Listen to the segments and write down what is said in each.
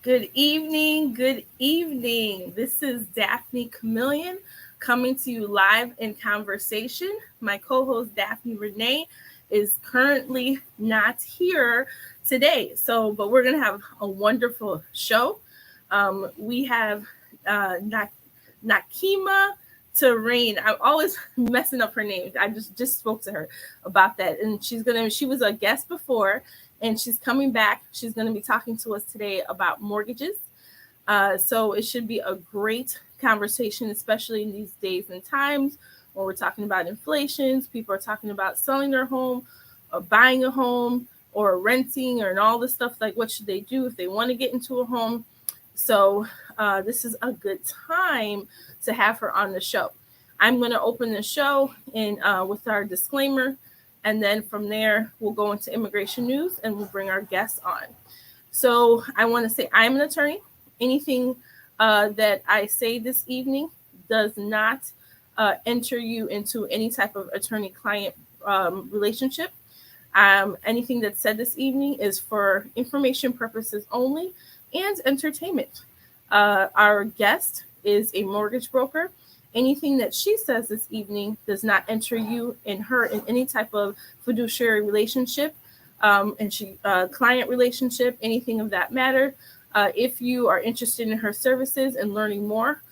Good evening. Good evening. This is Daphnée Camilien coming to you live in conversation. My co host, Daphnée Renee, is currently not here today. But we're going to have a wonderful show. We have Ninekema Turenne. I'm always messing up her name. I just spoke to her about that, and she was a guest before, and she's coming back. She's gonna be talking to us today about mortgages. So it should be a great conversation, especially in these days and times when we're talking about inflations. People are talking about selling their home, or buying a home, or renting, or and all this stuff. Like, what should they do if they want to get into a home? So this is a good time to have her on the show. I'm going to open the show with our disclaimer, and then from there we'll go into immigration news and we'll bring our guests on. So I want to say I'm an attorney. Anything that I say this evening does not enter you into any type of attorney-client relationship. Anything that's said this evening is for information purposes only and entertainment. Our guest is a mortgage broker. Anything that she says this evening does not enter you and her in any type of fiduciary relationship, client relationship, anything of that matter. If you are interested in her services and learning more,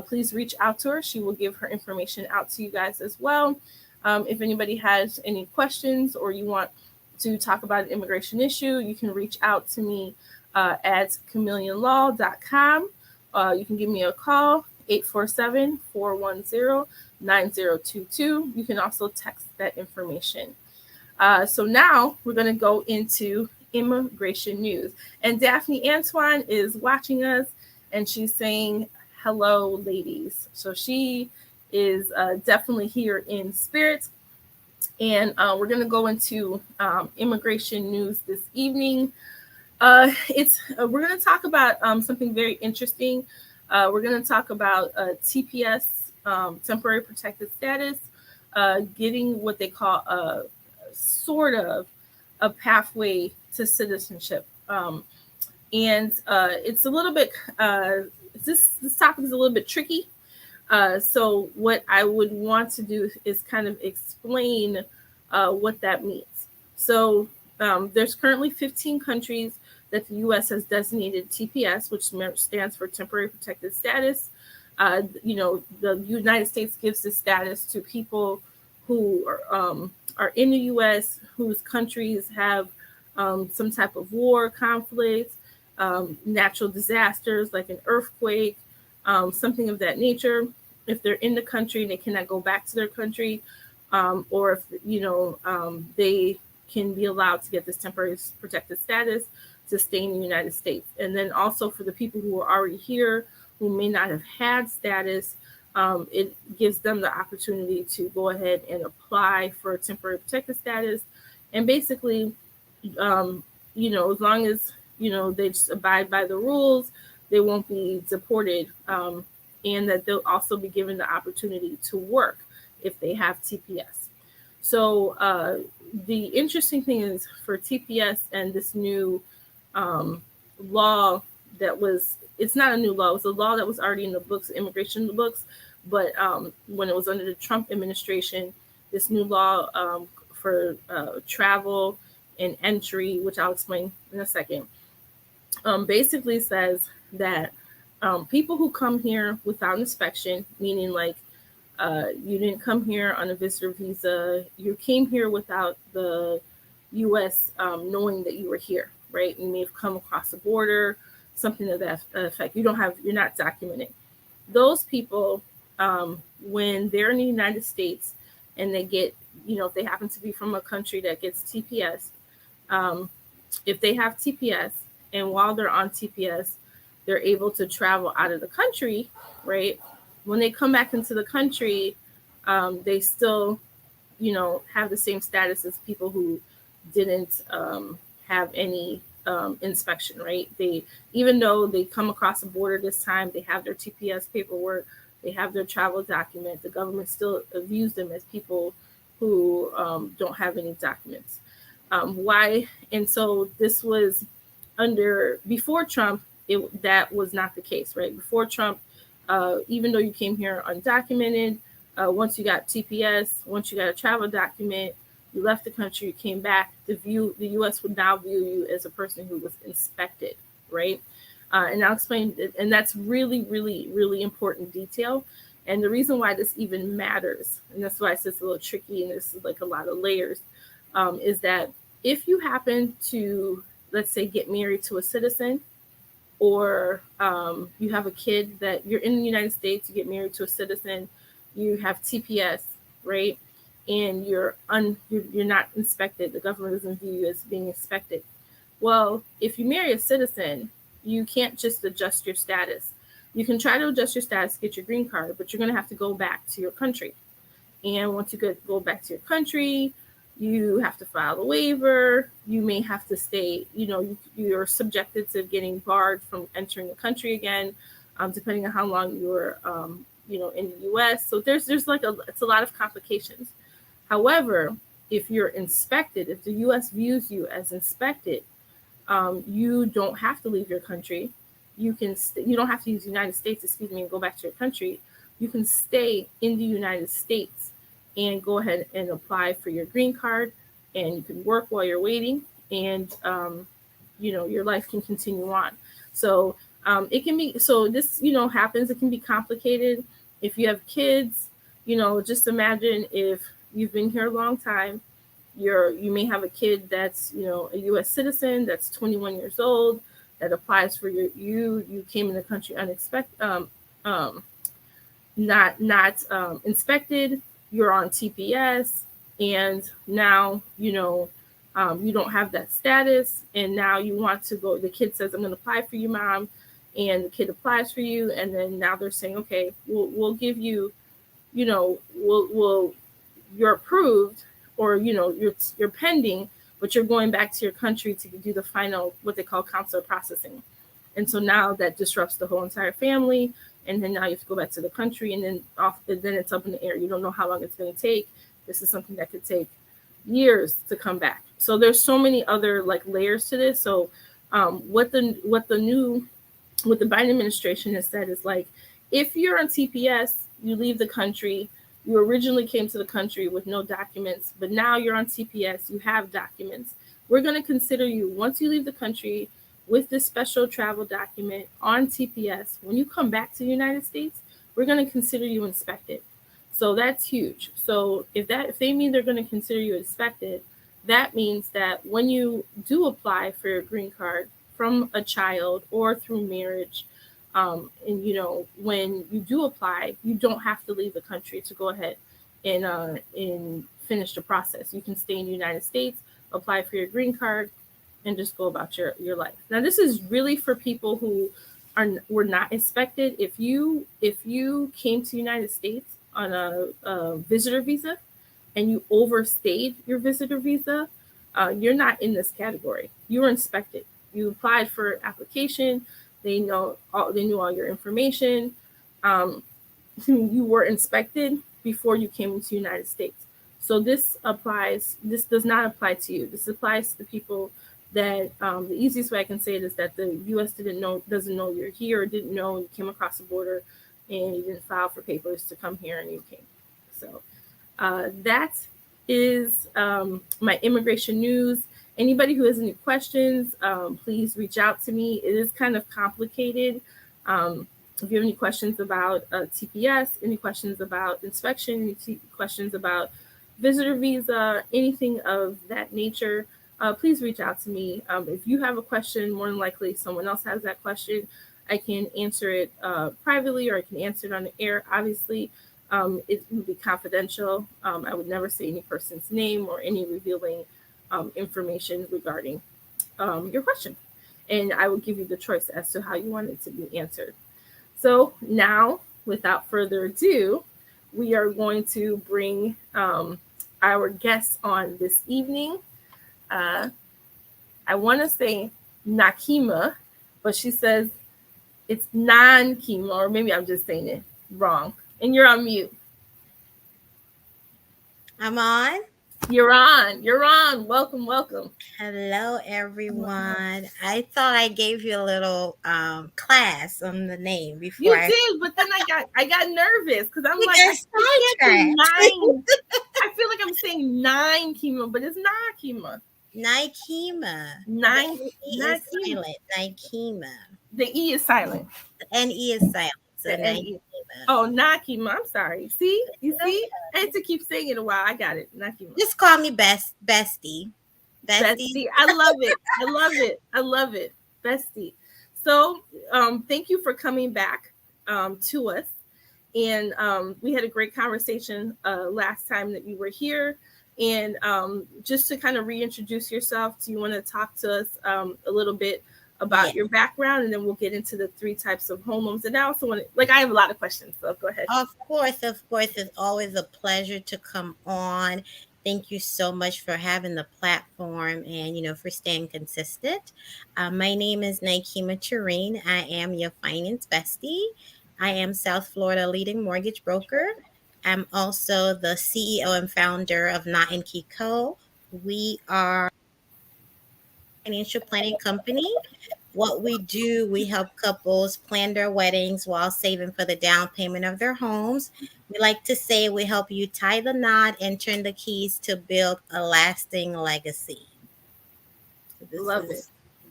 please reach out to her. She will give her information out to you guys as well. If anybody has any questions or you want to talk about an immigration issue, you can reach out to me at camilienlaw.com. You can give me a call, 847-410-9022. You can also text that information. So now we're going to go into immigration news. And Daphnée Antoine is watching us, and she's saying, hello, ladies. So she is definitely here in spirit. And we're going to go into immigration news this evening. We're going to talk about something very interesting. We're going to talk about TPS, temporary protected status, getting what they call a sort of a pathway to citizenship. And it's a little bit, this topic is a little bit tricky. So what I would want to do is kind of explain what that means. So there's currently 15 countries that the U.S. has designated TPS, which stands for temporary protected status. The United States gives this status to people who are in the U.S., whose countries have some type of war, conflict, natural disasters like an earthquake, something of that nature. If they're in the country and they cannot go back to their country, or if they can be allowed to get this temporary protected status to stay in the United States. And then also for the people who are already here who may not have had status, it gives them the opportunity to go ahead and apply for temporary protected status. And basically, as long as, they just abide by the rules, they won't be deported, and that they'll also be given the opportunity to work if they have TPS. So the interesting thing is for TPS and this new law it's not a new law, it was a law that was already in the books, immigration books, but when it was under the Trump administration, this new law for travel and entry, which I'll explain in a second, basically says that people who come here without inspection, meaning like you didn't come here on a visitor visa, you came here without the U.S. Knowing that you were here, right? You may have come across the border, something of that effect. You're not documented. Those people, when they're in the United States and they get, if they happen to be from a country that gets TPS, if they have TPS and while they're on TPS, they're able to travel out of the country, right? When they come back into the country, they still, have the same status as people who didn't have any inspection, right? Even though they come across the border this time, they have their TPS paperwork, they have their travel document, the government still views them as people who don't have any documents. Why? And so this was before Trump, that was not the case, right? Before Trump, even though you came here undocumented, once you got TPS, once you got a travel document, you left the country, you came back, the U.S. would now view you as a person who was inspected, right? And I'll explain, and that's really, really, really important detail. And the reason why this even matters, and that's why it's just a little tricky and there's like a lot of layers, is that if you happen to, let's say, get married to a citizen, or you have a kid that you're in the United States, you get married to a citizen, you have TPS, right? And you're not inspected. The government doesn't view you as being inspected. Well, if you marry a citizen, you can't just adjust your status. You can try to adjust your status to get your green card, but you're going to have to go back to your country. And once you go back to your country, you have to file a waiver. You may have to stay, you're subjected to getting barred from entering the country again, depending on how long you're, in the U.S. So there's like it's a lot of complications. However, if you're inspected, if the U.S. views you as inspected, you don't have to leave your country. You don't have to use the United States, and go back to your country. You can stay in the United States and go ahead and apply for your green card, and you can work while you're waiting, and your life can continue on. So it can be, so this happens. It can be complicated if you have kids. Just imagine if you've been here a long time. You may have a kid that's a U.S. citizen that's 21 years old that applies for you came in the country unexpected, not inspected. You're on TPS, and now you don't have that status, and now you want to go. The kid says, "I'm going to apply for you, mom," and the kid applies for you, and then now they're saying, "Okay, we'll give you, we'll you're approved, or you're pending, but you're going back to your country to do the final, what they call consular processing." And so now that disrupts the whole entire family. And then now you have to go back to the country, and then it's up in the air. You don't know how long it's going to take. This is something that could take years to come back. So there's so many other layers to this. So what the Biden administration has said is, if you're on TPS, you leave the country. You originally came to the country with no documents, but now you're on TPS. You have documents. We're going to consider you, once you leave the country, with this special travel document on TPS, when you come back to the United States, we're going to consider you inspected. So that's huge. So if they mean they're going to consider you inspected, that means that when you do apply for your green card from a child or through marriage, and when you do apply, you don't have to leave the country to go ahead and finish the process. You can stay in the United States, apply for your green card, and just go about your life. Now, this is really for people who were not inspected. If you came to the United States on a visitor visa and you overstayed your visitor visa, you're not in this category. You were inspected. You applied for application. They knew all your information. You were inspected before you came into the United States. So this does not apply to you. This applies to the people that the easiest way I can say it is that the U.S. doesn't know you're here, or didn't know you came across the border and you didn't file for papers to come here and you came. So that is my immigration news. Anybody who has any questions, please reach out to me. It is kind of complicated. If you have any questions about TPS, any questions about inspection, any questions about visitor visa, anything of that nature, please reach out to me. If you have a question, more than likely someone else has that question. I can answer it privately, or I can answer it on the air. Obviously, it would be confidential. I would never say any person's name or any revealing information regarding your question. And I will give you the choice as to how you want it to be answered. So now, without further ado, we are going to bring our guests on this evening. I want to say Ninekema, but she says it's Ninekema, or maybe I'm just saying it wrong. And you're on mute. I'm on? You're on. You're on. Welcome, welcome. Hello, everyone. I thought I gave you a little class on the name before You I did, but then I got nervous because I'm we like, got I can't say sidetracked. nine. I feel like I'm saying nine chemo, but it's not chemo. Nikema. The Nine, NE not is chemo. silent. Nikema. The E is silent. The NE is silent. So The N E. Nikema. Oh, not chemo. I'm sorry. See, you No, see, I had to keep saying it a while. I got it. Not chemo. just call me bestie. Bestie. Bestie. I love it. I love it. I love it. Bestie. So, thank you for coming back to us. And we had a great conversation last time that you were here. And just to kind of reintroduce yourself, do you want to talk to us a little bit Yeah. about your background, and then we'll get into the three types of home loans. And I also want to, like, I have a lot of questions, so go ahead. Of course, of course. It's always a pleasure to come on. Thank you so much for having the platform and, for staying consistent. My name is Ninekema Turenne. I am your finance bestie. I am South Florida leading mortgage broker. I'm also the CEO and founder of Not and Co. We are a financial planning company. What we do, we help couples plan their weddings while saving for the down payment of their homes. We like to say we help you tie the knot and turn the keys to build a lasting legacy. This Love it. is,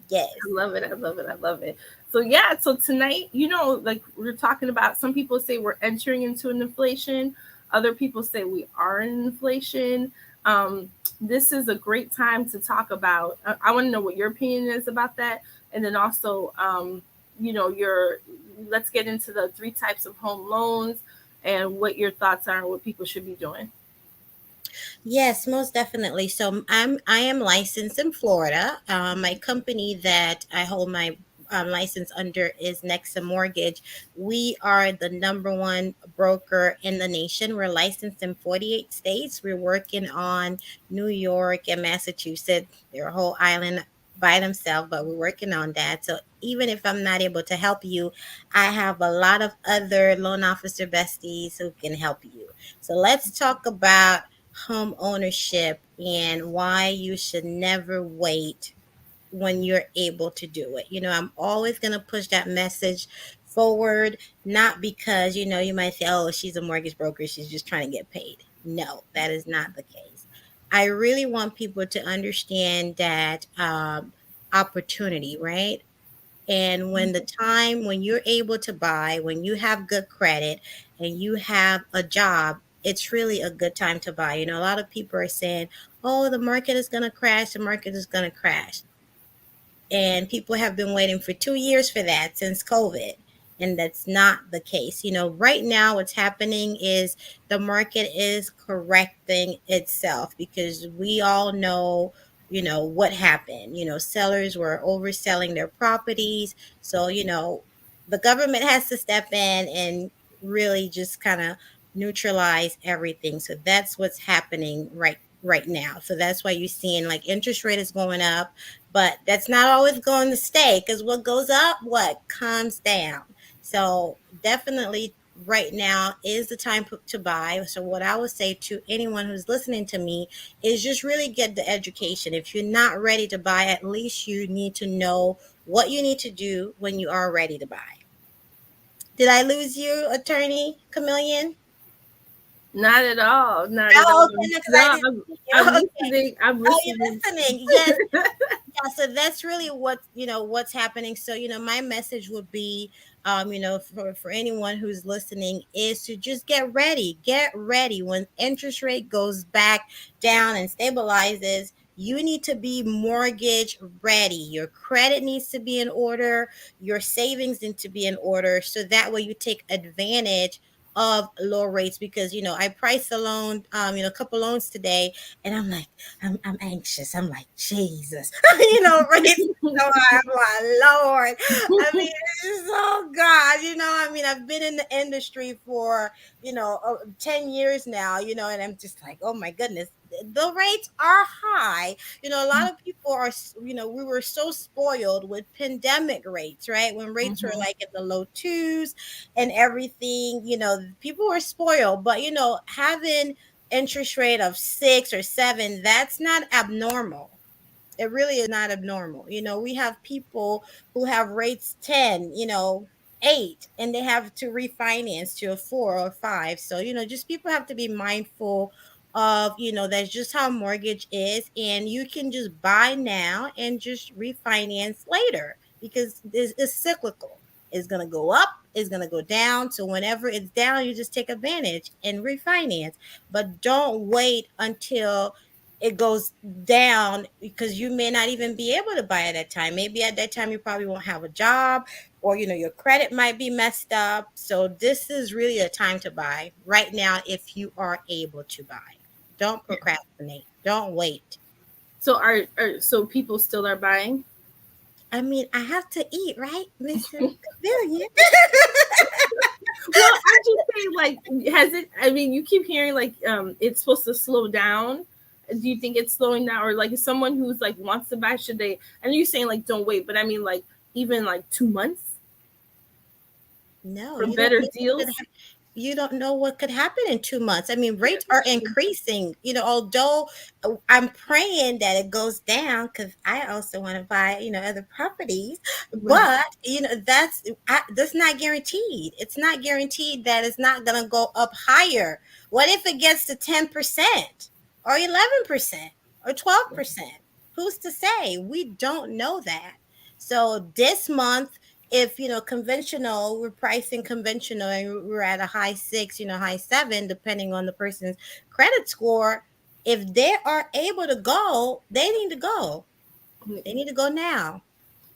yes. I love it. I love it. I love it. So yeah, so tonight, like we're talking about, some people say we're entering into an inflation. Other people say we are in inflation. This is a great time to talk about. I want to know what your opinion is about that, and then also, your. Let's get into the three types of home loans and what your thoughts are and what people should be doing. Yes, most definitely. So I am licensed in Florida. My company that I hold my license under is Nexa Mortgage. We are the number one broker in the nation. We're licensed in 48 states. We're working on New York and Massachusetts. They're a whole island by themselves, but we're working on that. So even if I'm not able to help you, I have a lot of other loan officer besties who can help you. So let's talk about home ownership and why you should never wait when you're able to do it. I'm always going to push that message forward, not because, you might say, oh, she's a mortgage broker, she's just trying to get paid. No, that is not the case. I really want people to understand that opportunity, right? And when the time when you're able to buy, when you have good credit and you have a job, it's really a good time to buy. A lot of people are saying, oh, the market is going to crash, the market is going to crash. And people have been waiting for 2 years for that since COVID. And that's not the case. Right now, what's happening is the market is correcting itself because we all know, what happened. Sellers were overselling their properties. So, the government has to step in and really just kind of neutralize everything. So that's what's happening right now. So that's why you're seeing like interest rate is going up, but that's not always going to stay because what goes up, what comes down. So definitely right now is the time to buy. So what I would say to anyone who's listening to me is just really get the education. If you're not ready to buy, at least you need to know what you need to do when you are ready to buy. Did I lose you, Attorney Camillian? Not at all. Not at Oh, all. okay, because No, I didn't. I'm Okay. listening. I'm Oh, you're listening. listening. Yes. Yeah, so that's really what's happening. So my message would be, for anyone who's listening, is to just get ready when interest rate goes back down and stabilizes. You need to be mortgage ready. Your credit needs to be in order. Your savings need to be in order, so that way you take advantage of low rates. Because I priced a loan, a couple loans today, and I'm like, I'm anxious. I'm like, Jesus, raise so high. I'm like, Lord. I mean, oh God, I've been in the industry for, 10 years now, and I'm just like, oh my goodness, the rates are high. A lot of people are, we were so spoiled with pandemic rates, right? When rates were Mhm. like in the low twos and everything, people were spoiled. But, having interest rate of 6 or 7, that's not abnormal. It really is not abnormal. We have people who have rates 10, 8, and they have to refinance to a 4 or 5. So, just people have to be mindful of, that's just how mortgage is. And you can just buy now and just refinance later because it's cyclical. It's going to go up, it's going to go down. So, whenever it's down, you just take advantage and refinance. But don't wait until it goes down because you may not even be able to buy at that time. Maybe at that time you probably won't have a job, or your credit might be messed up. So this is really a time to buy right now if you are able to buy. Don't procrastinate. Don't wait. So so people still are buying? I mean, I have to eat, right, Mr. Camilien? Well, I'm just saying, like, has it? I mean, you keep hearing like it's supposed to slow down. Do you think it's slowing down, or like, is someone who's like wants to buy, should they? I know you're saying like don't wait, but I mean like even like 2 months No, for better deals. you don't know what could happen in 2 months. I mean, rates are increasing. Although I'm praying that it goes down because I also want to buy, other properties. Right. But that's not guaranteed. It's not guaranteed that it's not going to go up higher. What if it gets to 10% or 11% or 12%? Who's to say? We don't know that. So this month, if conventional, we're pricing conventional and we're at a high 6, high 7, depending on the person's credit score. If they are able to go, they need to go. They need to go now.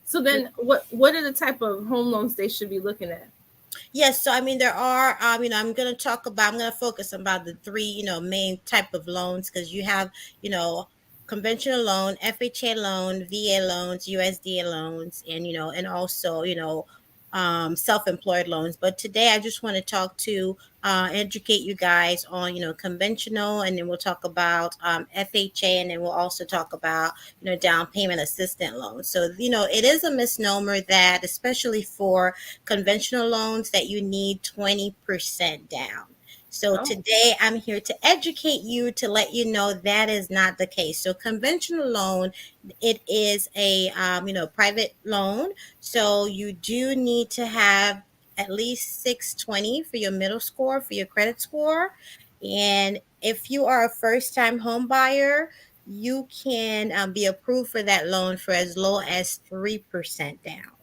So then, what are the type of home loans they should be looking at? Yes, so I mean there are I'm going to focus about the three, main type of loans because you have, you know, conventional loan, FHA loan, VA loans, USDA loans, and and also, self-employed loans. But today I just want to talk to educate you guys on, conventional, and then we'll talk about FHA, and then we'll also talk about, down payment assistant loans. So, it is a misnomer that especially for conventional loans that you need 20% down. So Oh. today I'm here to educate you to let you know that is not the case. So conventional loan, it is a private loan. So you do need to have at least 620 for your middle score for your credit score. And if you are a first time home buyer, you can be approved for that loan for as low as 3% down,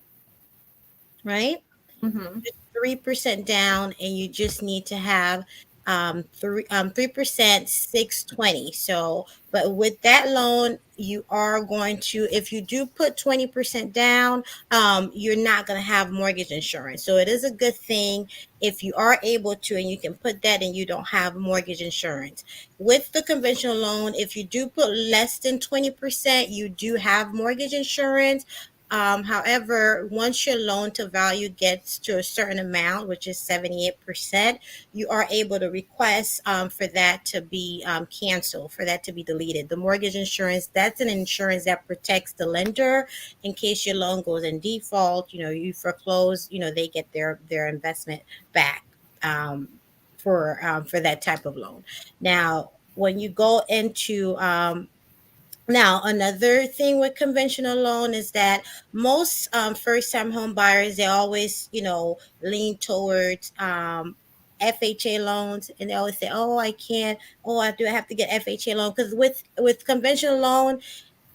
right? Mm-hmm. 3% down, and you just need to have 3%, 620. So, but with that loan, you are going to, if you do put 20% down, you're not going to have mortgage insurance. So it is a good thing if you are able to, and you can put that and you don't have mortgage insurance. With the conventional loan, if you do put less than 20%, you do have mortgage insurance. However, once your loan to value gets to a certain amount, which is 78%, you are able to request for that to be canceled, for that to be deleted. The mortgage insurance, that's an insurance that protects the lender in case your loan goes in default, you foreclose, they get their investment back for that type of loan. Now, when you go into now, another thing with conventional loan is that most first-time home buyers, they always, lean towards FHA loans, and they always say, "Oh, I can't. Oh, I have to get FHA loan," because with conventional loan,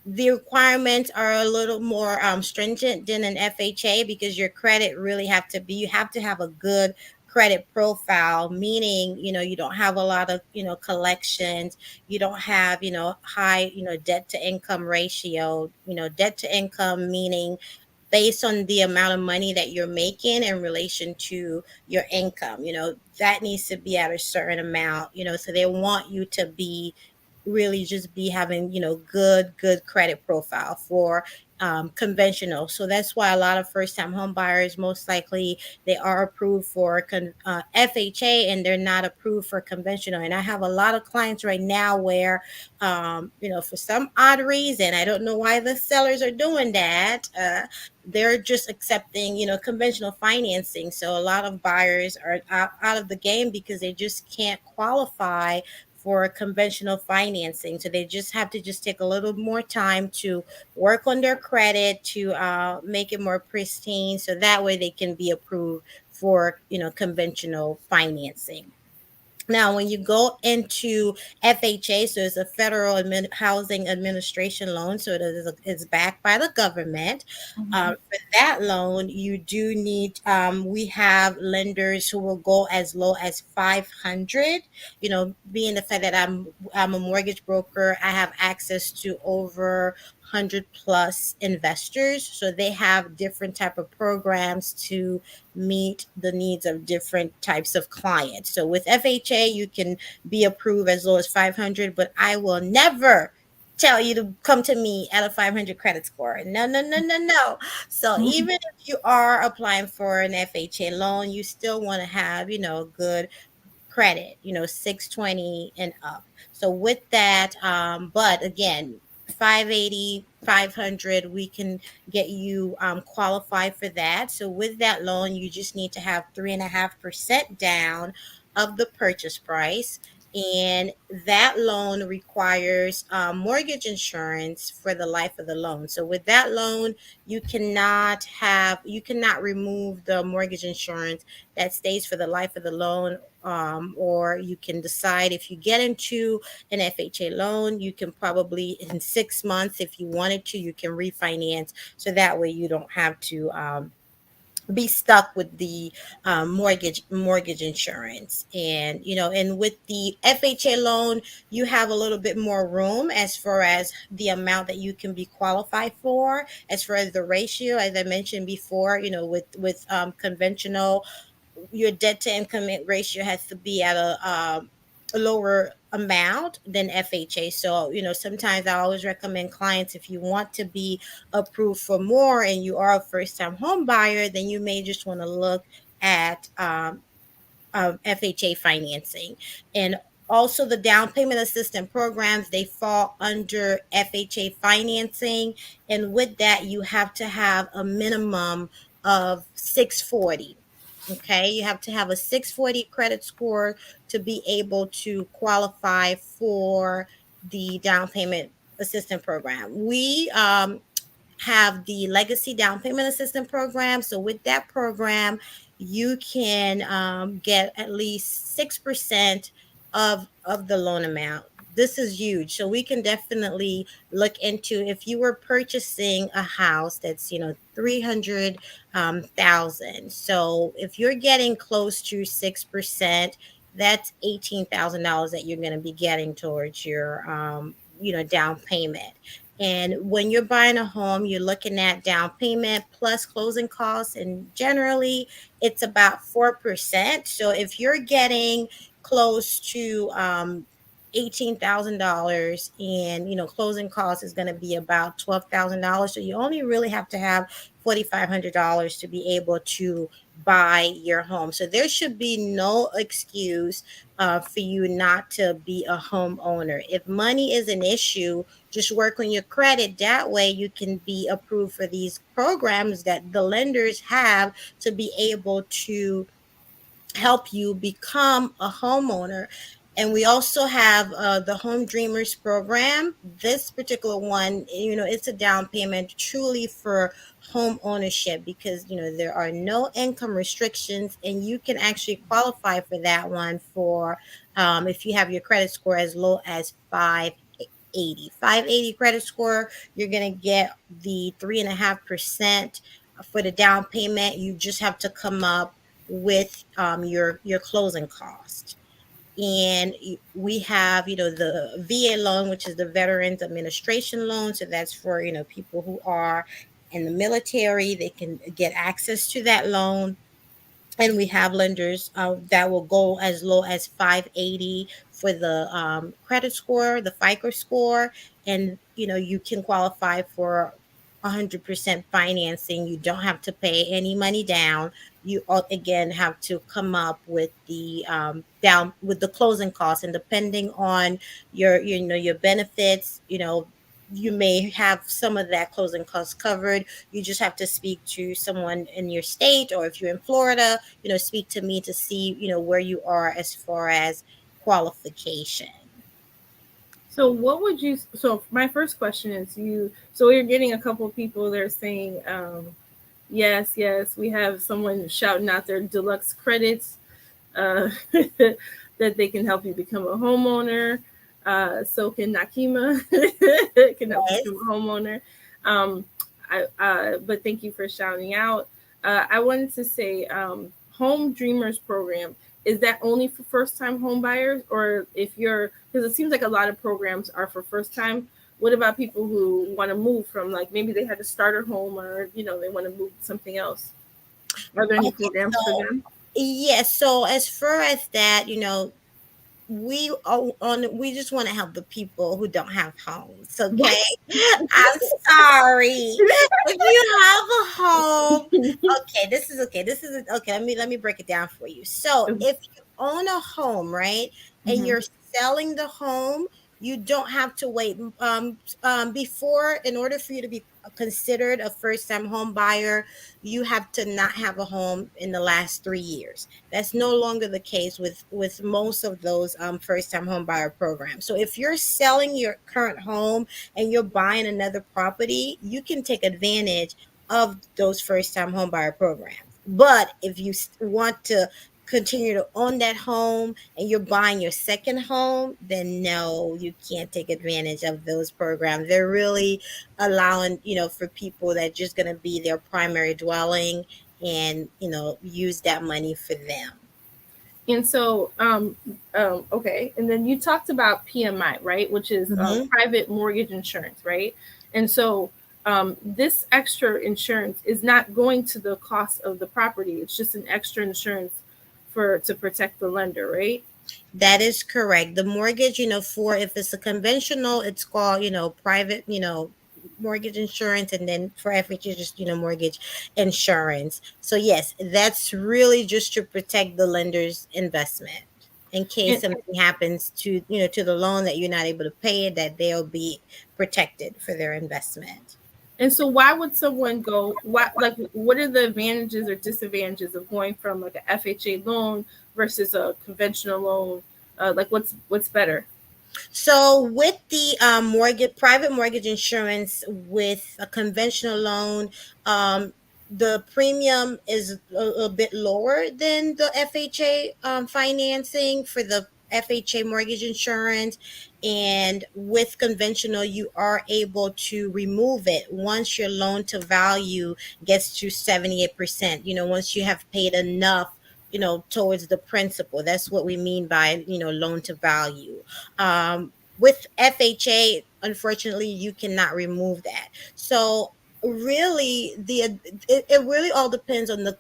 the requirements are a little more stringent than an FHA because your credit really have to be, you have to have a good credit profile, meaning, you don't have a lot of, collections, you don't have, high, debt to income ratio, debt to income, meaning based on the amount of money that you're making in relation to your income, that needs to be at a certain amount, so they want you to be really just be having, good credit profile for conventional. So that's why a lot of first time home buyers, most likely they are approved for FHA, and they're not approved for conventional. And I have a lot of clients right now where, for some odd reason, I don't know why the sellers are doing that. They're just accepting, conventional financing. So a lot of buyers are out of the game because they just can't qualify for conventional financing. So they just have to just take a little more time to work on their credit to make it more pristine, so that way they can be approved for conventional financing. Now, when you go into FHA, so it's a federal housing administration loan, so it's backed by the government. Mhm. For that loan, you do need. We have lenders who will go as low as 500. Being the fact that I'm a mortgage broker, I have access to over 100 plus investors, so they have different type of programs to meet the needs of different types of clients. So with FHA, you can be approved as low as 500, but I will never tell you to come to me at a 500 credit score. No, no, no, no, no. So Mhm. even if you are applying for an FHA loan, you still want to have, good credit, 620 and up. So with that, but again, 580, 500, we can get you qualified for that. So with that loan, you just need to have 3.5% down of the purchase price. And that loan requires mortgage insurance for the life of the loan. So with that loan, you cannot remove the mortgage insurance that stays for the life of the loan. Or you can decide, if you get into an FHA loan, you can probably in 6 months, if you wanted to, you can refinance. So that way you don't have to be stuck with the mortgage insurance. And with the FHA loan, you have a little bit more room as far as the amount that you can be qualified for, as far as the ratio, as I mentioned before. With conventional, your debt to income ratio has to be at a lower amount than FHA. So, sometimes I always recommend clients, if you want to be approved for more and you are a first time home buyer, then you may just want to look at FHA financing. And also the down payment assistance programs, they fall under FHA financing. And with that, you have to have a minimum of 640. Okay, you have to have a 640 credit score to be able to qualify for the down payment assistance program. We have the legacy down payment assistance program. So with that program, you can get at least 6% of the loan amount. This is huge. So we can definitely look into, if you were purchasing a house that's 300 thousand. So if you're getting close to 6%, that's $18,000 that you're going to be getting towards your down payment. And when you're buying a home, you're looking at down payment plus closing costs, and generally it's about 4%. So if you're getting close to $18,000, and closing costs is going to be about $12,000, so you only really have to have $4,500 to be able to buy your home. So there should be no excuse for you not to be a homeowner. If money is an issue, just work on your credit. That way you can be approved for these programs that the lenders have to be able to help you become a homeowner. And we also have the Home Dreamers program. This particular one, it's a down payment truly for home ownership, because there are no income restrictions, and you can actually qualify for that one for if you have your credit score as low as 580 credit score. You're going to get the 3.5% for the down payment. You just have to come up with your closing cost. And we have the VA loan, which is the Veterans Administration Loan. So that's for people who are in the military. They can get access to that loan. And we have lenders that will go as low as 580 for the credit score, the FICO score. And you can qualify for 100% financing. You don't have to pay any money down. You again have to come up with the down with the closing costs, and depending on your benefits, you may have some of that closing costs covered. You just have to speak to someone in your state, or if you're in Florida, speak to me to see, where you are as far as qualification. So what would you? So my first question is you. So you're getting a couple of people. They're saying, yes, yes. We have someone shouting out their deluxe credits that they can help you become a homeowner. So can Nakima can help you Yes. become a homeowner. Um, but thank you for shouting out. I wanted to say, Home Dreamers program, is that only for first time home buyers, or if you're, because it seems like a lot of programs are for first time. What about people who want to move from, like, maybe they had a starter home, or they want to move to something else? Are there any Okay, programs for so them? yes, so as far as that, we just want to help the people who don't have homes, okay? What? I'm sorry. If you have a home, okay, this is okay. This is okay. Let me break it down for you. So, if you own a home, right, and Mhm. you're selling the home, you don't have to wait. Before, in order for you to be considered a first-time home buyer, you have to not have a home in the last 3 years. That's no longer the case with most of those first-time home buyer programs. So, if you're selling your current home and you're buying another property, you can take advantage of those first time home buyer programs. But if you want to continue to own that home and you're buying your second home, then no, you can't take advantage of those programs. They're really allowing, for people that just going to be their primary dwelling and, use that money for them. And so, okay. And then you talked about PMI, right? Which is Mhm. private mortgage insurance, right? And so, this extra insurance is not going to the cost of the property. It's just an extra insurance for to protect the lender, right? That is correct. The mortgage, for if it's a conventional, it's called, private, mortgage insurance. And then for FHA, just, mortgage insurance. So, yes, that's really just to protect the lender's investment in case And something happens to the loan that you're not able to pay it, that they'll be protected for their investment. and so, why would someone go? What are the advantages or disadvantages of going from like a FHA loan versus a conventional loan? What's better? So with the private mortgage insurance with a conventional loan, the premium is a bit lower than the FHA financing for the FHA mortgage insurance. And with conventional, you are able to remove it once your loan to value gets to 78%. Once you have paid enough, towards the principal. That's what we mean by, loan to value. With FHA, unfortunately, you cannot remove that. So really, it really all depends on the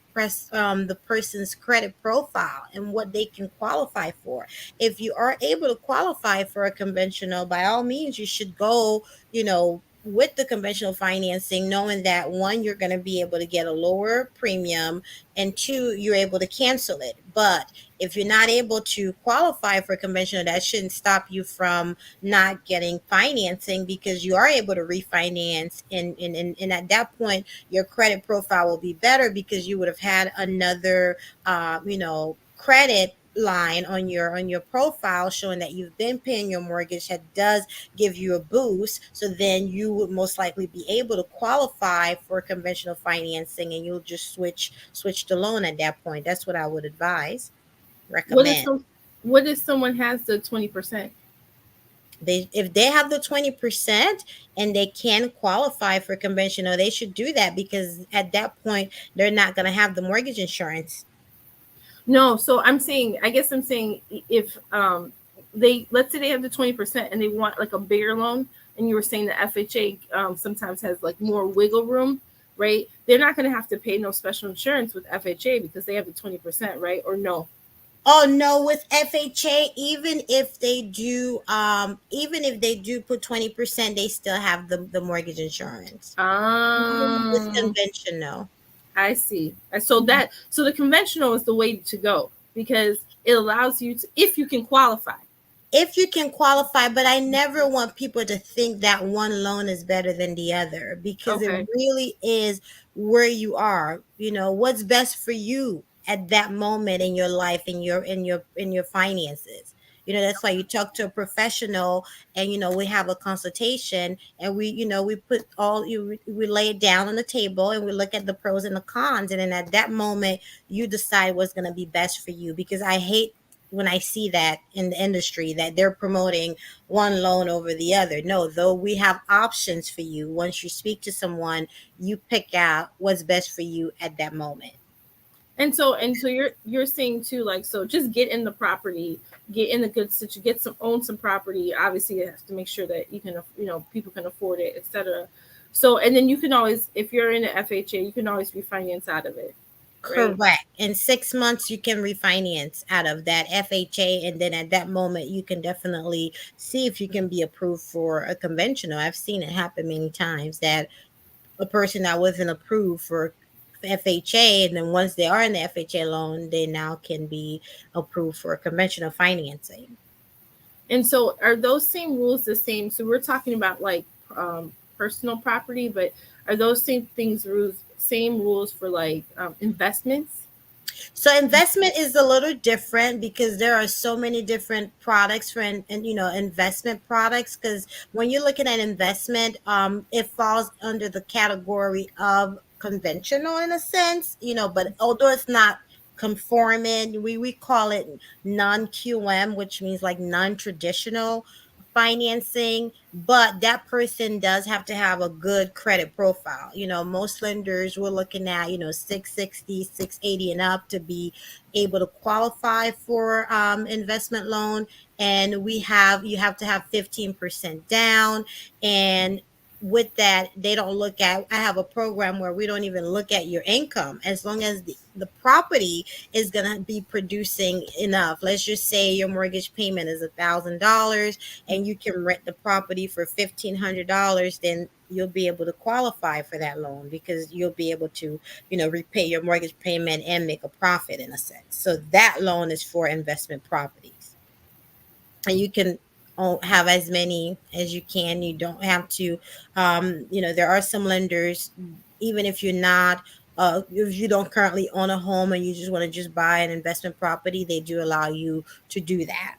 person's credit profile and what they can qualify for. If you are able to qualify for a conventional, by all means, you should go. With the conventional financing, knowing that one, you're going to be able to get a lower premium, and two, you're able to cancel it. But if you're not able to qualify for conventional, that shouldn't stop you from not getting financing, because you are able to refinance, and at that point your credit profile will be better because you would have had another credit line on your profile showing that you've been paying your mortgage, that does give you a boost. So then you would most likely be able to qualify for conventional financing, and you'll just switch the loan at that point. That's what I would advise, What if recommend. some what if someone has the 20%? If they have the 20% and they can qualify for conventional, they should do that, because at that point they're not going to have the mortgage insurance. No, so I guess I'm saying, if they, let's say they have the 20% and they want like a bigger loan, and you were saying the FHA sometimes has like more wiggle room, right? They're not going to have to pay no special insurance with FHA because they have the 20%, right? Or no? Oh no, with FHA, even if they do put 20%, they still have the mortgage insurance. With Um, conventional. I see. So the conventional is the way to go because it allows you to, if you can qualify. If you can qualify, but I never want people to think that one loan is better than the other, because it Okay. really is where you are, what's best for you at that moment in your life, in your finances. That's why you talk to a professional, and we have a consultation, and we put all you we lay it down on the table, and we look at the pros and the cons, and then at that moment you decide what's going to be best for you. Because I hate when I see that in the industry, that they're promoting one loan over the other. No, though we have options for you. Once you speak to someone, you pick out what's best for you at that moment. And so you're saying too, like, so just get in the property, get in the good situation, get some own some property. Obviously, you have to make sure that you can, people can afford it, etc. So, and then you can always, if you're in an FHA, you can always refinance out of it, right? Correct. In 6 months, you can refinance out of that FHA, and then at that moment, you can definitely see if you can be approved for a conventional. I've seen it happen many times that a person that wasn't approved for FHA, and then once they are in the FHA loan, they now can be approved for conventional financing. And so, are those same rules the same? So we're talking about like personal property, but are those same rules for like investments? So investment is a little different because there are so many different products for and investment products. Because when you're looking at investment, it falls under the category of conventional in a sense, but although it's not conforming, we call it non-QM, which means like non-traditional financing. But that person does have to have a good credit profile. Most lenders we're looking at 660, 680 and up to be able to qualify for investment loan. And you have to have 15% down. And with that, they don't look at, I have a program where we don't even look at your income, as long as the property is going to be producing enough. Let's just say your mortgage payment is $1,000, and you can rent the property for $1,500. Then you'll be able to qualify for that loan, because you'll be able to repay your mortgage payment and make a profit in a sense. So that loan is for investment properties, and you can have as many as you can. You don't have to, there are some lenders, even if you're not, if you don't currently own a home and you just want to just buy an investment property, they do allow you to do that.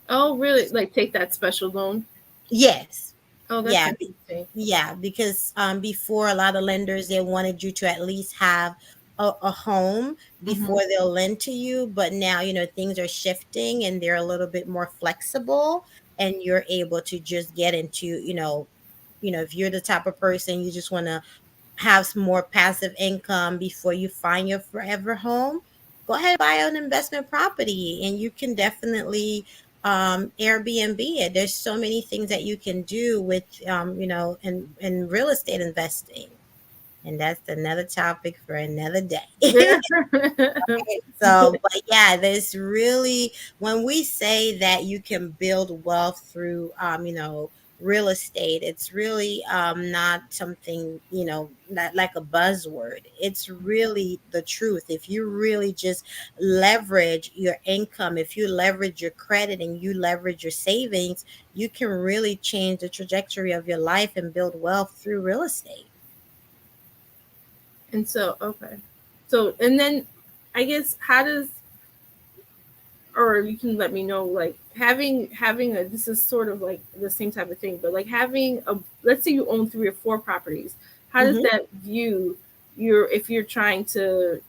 Oh, really? Like take that special loan? Yes. Oh, that's Yeah. interesting. Yeah, because before, a lot of lenders, they wanted you to at least have a home Hmm. before they'll lend to you. But now, things are shifting and they're a little bit more flexible, and you're able to just get into, if you're the type of person you just want to have some more passive income before you find your forever home, go ahead and buy an investment property, and you can definitely Airbnb it. There's so many things that you can do with in real estate investing, and that's another topic for another day. Yeah. So, but yeah, there's really, when we say that you can build wealth through, real estate, it's really not something, not like a buzzword. It's really the truth. If you really just leverage your income, if you leverage your credit and you leverage your savings, you can really change the trajectory of your life and build wealth through real estate. And so, okay. So, and then I guess how does, or you can let me know, like having a, this is sort of like the same type of thing, but like having a, let's say you own 3 or 4 properties, how does Mhm. that view your, if you're trying to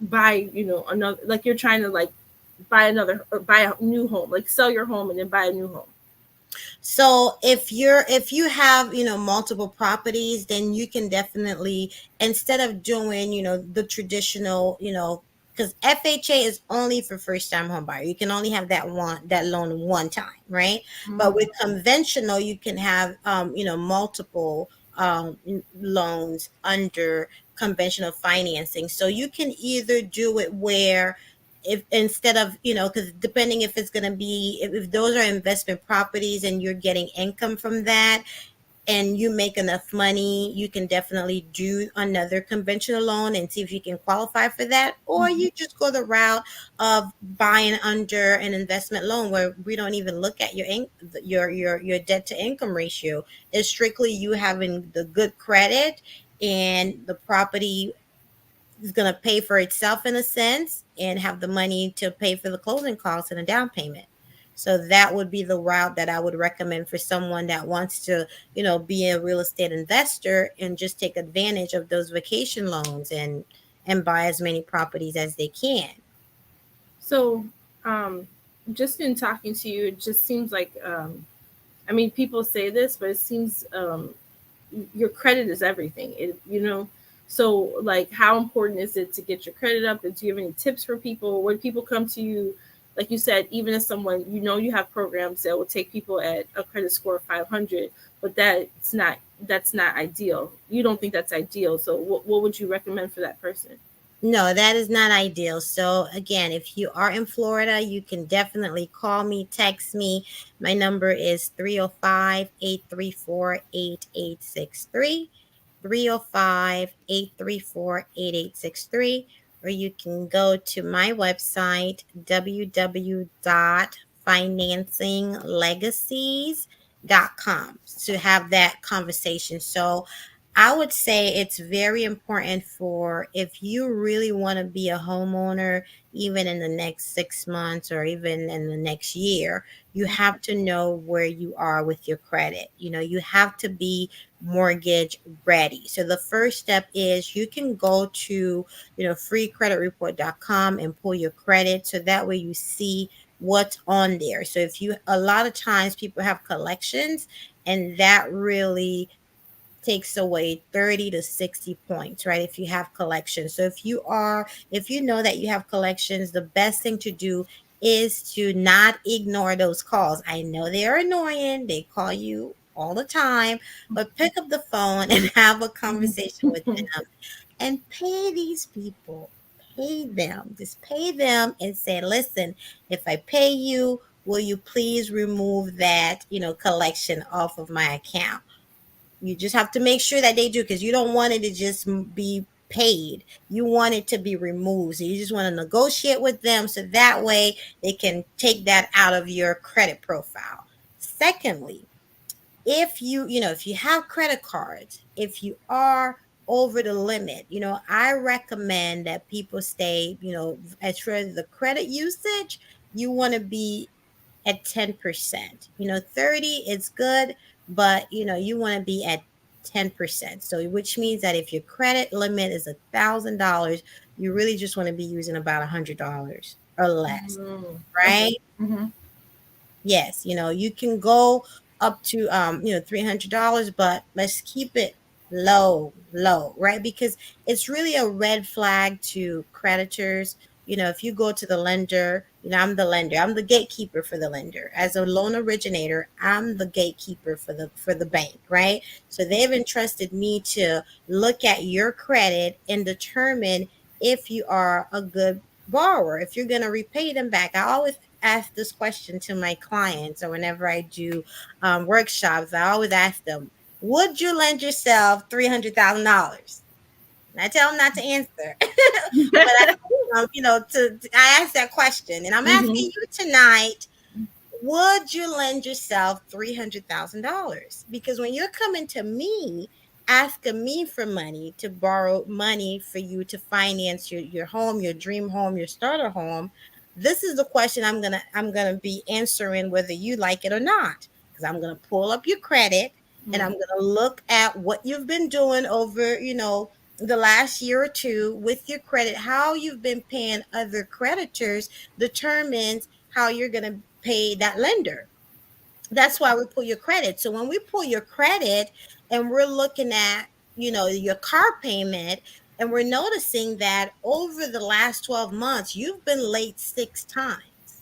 buy, another, like you're trying to like buy another, or buy a new home, like sell your home and then buy a new home. So if you have, multiple properties, then you can definitely, instead of doing, the traditional, because FHA is only for first time home buyer. You can only have that loan one time, right? But Mhm. with conventional, you can have multiple loans under conventional financing. So you can either do it where, if instead of, because depending if it's going to be, if those are investment properties and you're getting income from that, and you make enough money, you can definitely do another conventional loan and see if you can qualify for that. Or Mhm. you just go the route of buying under an investment loan, where we don't even look at your debt to income ratio. It's strictly you having the good credit, and the property is going to pay for itself in a sense, and have the money to pay for the closing costs and a down payment. So that would be the route that I would recommend for someone that wants to, be a real estate investor and just take advantage of those vacation loans and buy as many properties as they can. So, um, just in talking to you, it just seems like, I mean, people say this, but it seems your credit is everything. So like, how important is it to get your credit up? And do you have any tips for people when people come to you? Like you said, even if someone, you have programs that will take people at a credit score of 500, but that's not ideal. You don't think that's ideal. So what would you recommend for that person? No, that is not ideal. So again, if you are in Florida, you can definitely call me, text me. My number is 305-834-8863. 305-834-8863. Or you can go to my website, www.financinglegacies.com, to have that conversation. So I would say it's very important for, if you really want to be a homeowner, even in the next 6 months or even in the next year, you have to know where you are with your credit. You have to be mortgage ready. So the first step is you can go to, freecreditreport.com and pull your credit. So that way you see what's on there. So a lot of times people have collections, and that really takes away 30 to 60 points, right? If you have collections. So if you know that you have collections, the best thing to do is to not ignore those calls. I know they're annoying. They call you all the time, but pick up the phone and have a conversation with them and pay these people. Pay them. Just pay them and say, listen, if I pay you, will you please remove that, collection off of my account? You just have to make sure that they do, because you don't want it to just be paid. You want it to be removed. So you just want to negotiate with them so that way they can take that out of your credit profile. Secondly, if you have credit cards, if you are over the limit, I recommend that people stay, as for the credit usage, you want to be at 10%. 30 is good, but you want to be at 10%. So which means that if your credit limit is $1,000, you really just want to be using about $100 or less, Okay. right? Yes, you can go up to $300, but let's keep it low, right? Because it's really a red flag to creditors. If you go to the lender, I'm the lender, I'm the gatekeeper for the lender. As a loan originator, I'm the gatekeeper for the bank, right? So they've entrusted me to look at your credit and determine if you are a good borrower, if you're going to repay them back. I always ask this question to my clients, or whenever I do workshops, I always ask them, would you lend yourself $300,000? And I tell them not to answer, but I, I ask that question, and I'm asking you tonight, would you lend yourself $300,000? Because when you're coming to me, asking me for money to borrow money for you to finance your home, your dream home, your starter home, this is the question I'm gonna be answering whether you like it or not. Because I'm gonna pull up your credit and I'm gonna look at what you've been doing over, the last year or two with your credit, how you've been paying other creditors determines how you're going to pay that lender. That's why we pull your credit. So when we pull your credit and we're looking at, your car payment, and we're noticing that over the last 12 months, you've been late 6 times,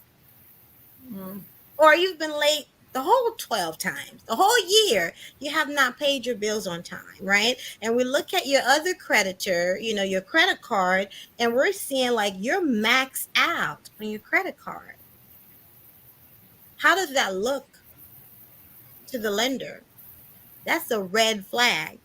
or you've been late the whole 12 times, the whole year, you have not paid your bills on time, right? And we look at your other creditor, your credit card, and we're seeing like you're maxed out on your credit card. How does that look to the lender? That's a red flag.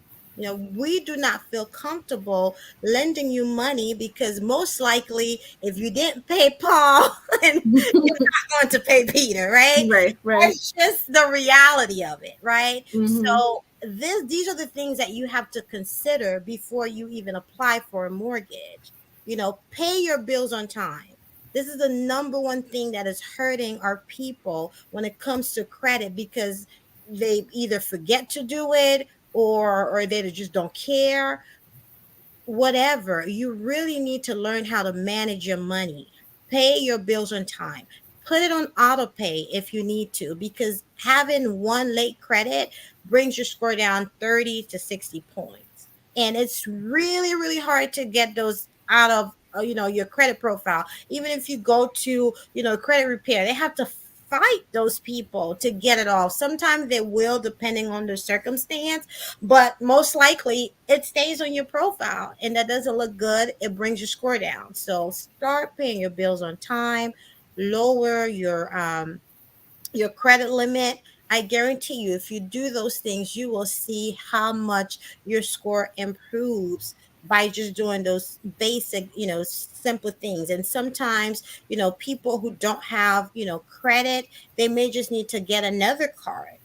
We do not feel comfortable lending you money, because most likely, if you didn't pay Paul, and you're not going to pay Peter, right? Right. That's just the reality of it, right? Mm-hmm. So these are the things that you have to consider before you even apply for a mortgage. Pay your bills on time. This is the number one thing that is hurting our people when it comes to credit, because they either forget to do it, or they just don't care. Whatever, you really need to learn how to manage your money. Pay your bills on time. Put it on auto pay if you need to, because having one late credit brings your score down 30 to 60 points. And it's really, really hard to get those out of your credit profile. Even if you go to credit repair, they have to fight those people to get it off. Sometimes they will, depending on the circumstance, but most likely it stays on your profile, and that doesn't look good. It brings your score down. So start paying your bills on time. Lower your credit limit. I guarantee you, if you do those things, you will see how much your score improves by just doing those basic, simple things. And sometimes, people who don't have, credit, they may just need to get another card.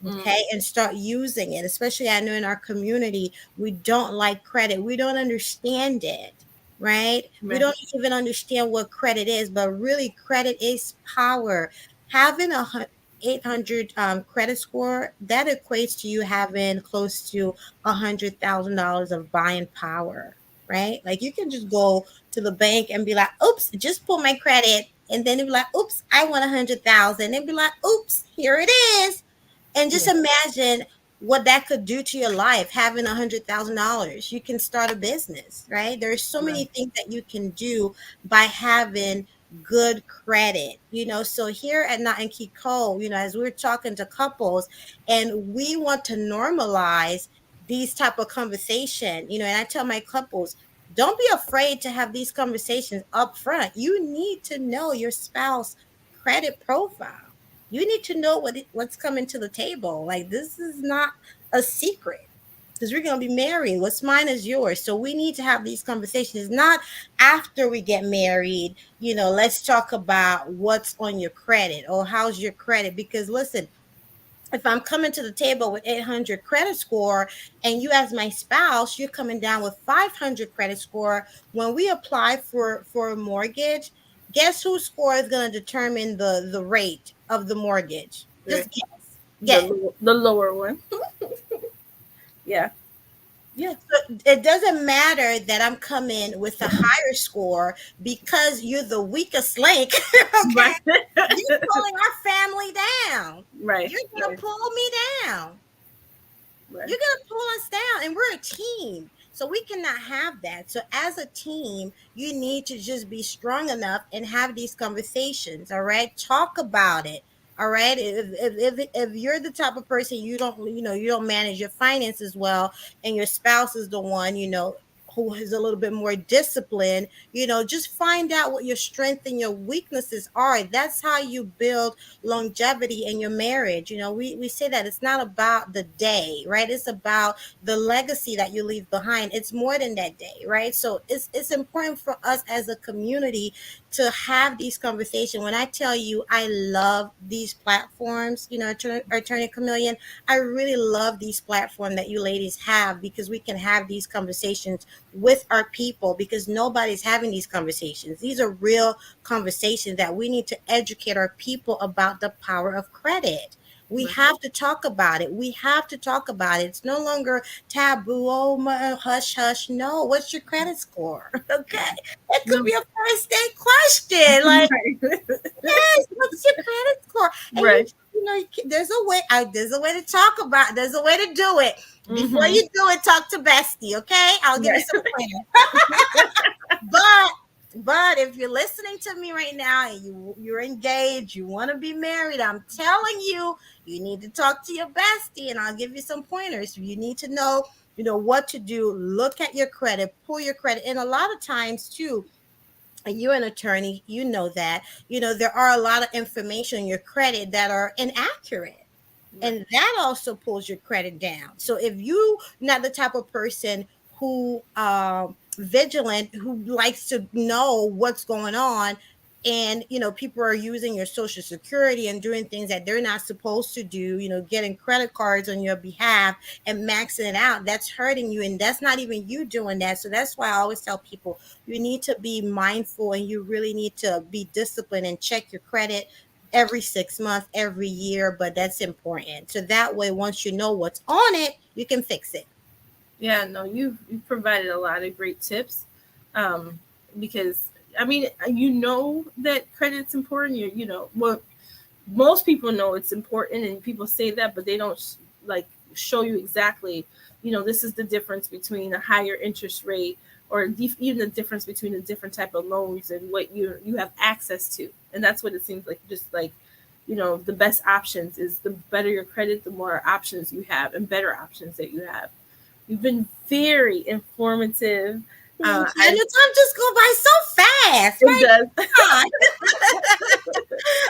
Okay, and start using it. Especially, I know in our community, we don't like credit. We don't understand it, right? We Right. don't even understand what credit is, but really, credit is power. Having 800 credit score, that equates to you having close to $100,000 of buying power, right? Like, you can just go to the bank and be like, "Oops, just pull my credit," and then it'd be like, "Oops, I want 100,000," and be like, "Oops, here it is." And just Yeah. imagine what that could do to your life, having $100,000. You can start a business, right? There's so Right. many things that you can do by having good credit. So here at Not and Kiko, as we're talking to couples, and we want to normalize these type of conversation, and I tell my couples, don't be afraid to have these conversations up front. You need to know your spouse credit profile. You need to know what's coming to the table. Like, this is not a secret, because we're going to be married. What's mine is yours. So we need to have these conversations, not after we get married. Let's talk about what's on your credit, or how's your credit. Because listen, if I'm coming to the table with 800 credit score, and you as my spouse, you're coming down with 500 credit score, when we apply for a mortgage, guess whose score is going to determine the rate of the mortgage? Right. Just guess. The lower one. Yeah. Yeah. So it doesn't matter that I'm coming with a higher score because you're the weakest link. Okay, Right. you're pulling our family down. Right. You're gonna Right. pull me down. Right. You're going to pull us down, and we're a team. So we cannot have that. So as a team, you need to just be strong enough and have these conversations. All right. Talk about it. All right. If you're the type of person, you don't manage your finances well, and your spouse is the one, who is a little bit more disciplined, just find out what your strengths and your weaknesses are. That's how you build longevity in your marriage. We say that it's not about the day, right? It's about the legacy that you leave behind. It's more than that day, right? So it's important for us as a community to have these conversations. When I tell you I love these platforms, Attorney Camilien, I really love these platforms that you ladies have, because we can have these conversations with our people, because nobody's having these conversations. These are real conversations that we need to educate our people about the power of credit. We Right. have to talk about it. We have to talk about it. It's no longer taboo. Oh, my, hush, hush. No, what's your credit score? Okay. It could No. be a first date question. Like, Right. yes, what's your credit score? And Right. there's a way. There's a way to talk about. There's a way to do it. Before Mm-hmm. you do it, talk to Bestie. Okay, I'll give you Right. some pointers. But if you're listening to me right now, and you're engaged, you want to be married, I'm telling you, you need to talk to your bestie, and I'll give you some pointers. You need to know, what to do. Look at your credit, pull your credit, and a lot of times too, and you're an attorney, that, there are a lot of information in your credit that are inaccurate. Right. And that also pulls your credit down. So if you not the type of person who vigilant, who likes to know what's going on, and people are using your social security and doing things that they're not supposed to do, getting credit cards on your behalf and maxing it out, that's hurting you, and that's not even you doing that. So that's why I always tell people, you need to be mindful, and you really need to be disciplined and check your credit every 6 months, every year. But that's important, so that way once you know what's on it, you can fix it. Yeah, no, you've provided a lot of great tips, because I mean, that credit's important. Well, most people know it's important, and people say that, but they don't like show you exactly. This is the difference between a higher interest rate, or even the difference between a different type of loans and what you have access to. And that's what it seems like. Just like, the best options is the better your credit, the more options you have and better options that you have. You've been very informative. Thank you. And the time just go by so fast. It does.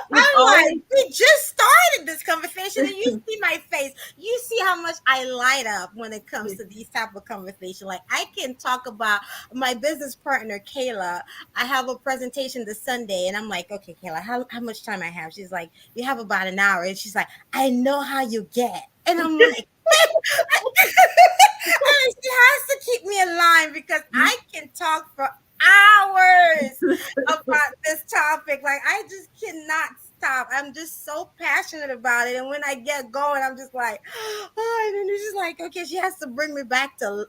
I'm like, we just started this conversation, and you see my face. You see how much I light up when it comes to these type of conversations. Like, I can talk about my business partner, Kayla. I have a presentation this Sunday, and I'm like, okay, Kayla, how much time I have? She's like, you have about an hour. And she's like, I know how you get. And I'm like, and she has to keep me in line because I can talk for hours about this topic. Like, I just cannot stop. I'm just so passionate about it. And when I get going, I'm just like, oh, and then it's just like, okay, she has to bring me back to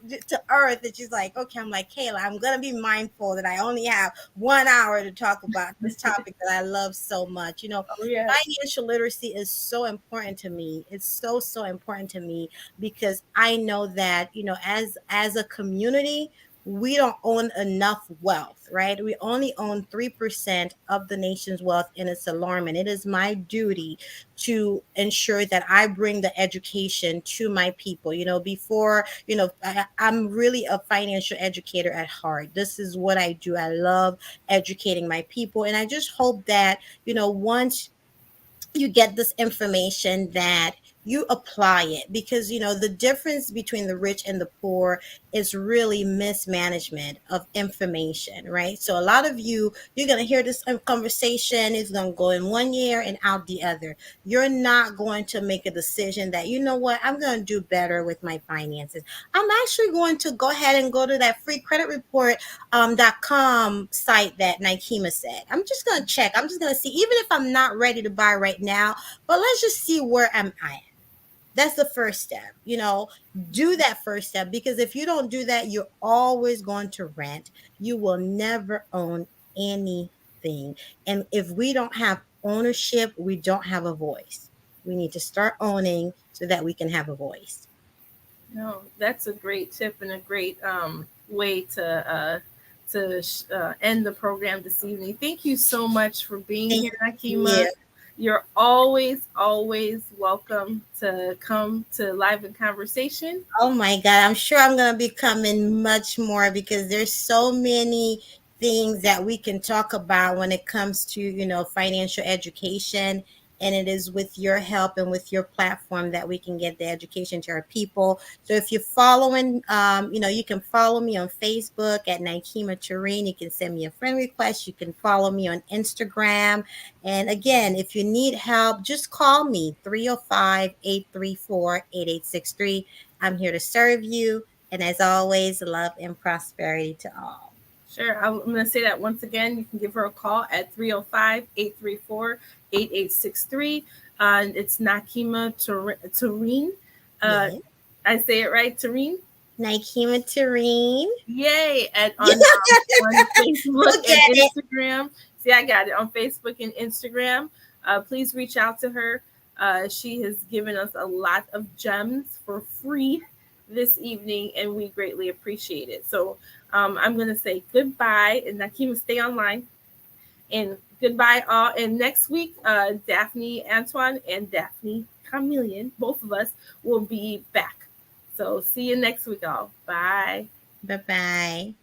earth. And she's like, okay, I'm like, Kayla, I'm going to be mindful that I only have 1 hour to talk about this topic that I love so much. Financial literacy is so important to me. It's so, so important to me because I know that, as a community, we don't own enough wealth, right? We only own 3% of the nation's wealth, and it's alarming. It is my duty to ensure that I bring the education to my people. I'm really a financial educator at heart. This is what I do. I love educating my people. And I just hope that, once you get this information, that you apply it, because the difference between the rich and the poor is really mismanagement of information, right? So a lot of you're going to hear this conversation, it's going to go in one ear and out the other. You're not going to make a decision that, you know what, I'm going to do better with my finances. I'm actually going to go ahead and go to that free credit report .com site that Ninekema said. I'm just going to check. I'm just going to see, even if I'm not ready to buy right now, but let's just see where I'm at. That's the first step. Do that first step, because if you don't do that, you're always going to rent. You will never own anything. And if we don't have ownership, we don't have a voice. We need to start owning so that we can have a voice. No, that's a great tip and a great way to end the program this evening. Thank you so much for being here, Ninekema. You're always welcome to come to Live in Conversation. Oh my God, I'm sure I'm going to be coming much more, because there's so many things that we can talk about when it comes to, financial education. And it is with your help and with your platform that we can get the education to our people. So if you're following, you can follow me on Facebook at Ninekema Turenne. You can send me a friend request. You can follow me on Instagram. And again, if you need help, just call me, 305-834-8863. I'm here to serve you. And as always, love and prosperity to all. Sure. I'm going to say that once again. You can give her a call at 305-834-8863. It's Ninekema Turenne. I say it right, Turenne? Ninekema Turenne. Yay. On Facebook and Instagram. See, I got it. On Facebook and Instagram. Please reach out to her. She has given us a lot of gems for free this evening, and we greatly appreciate it. So I'm going to say goodbye, and Ninekema, stay online. And goodbye, all. And next week, Daphnée Antoine and Daphnée Camilien, both of us, will be back. So see you next week, all. Bye. Bye-bye.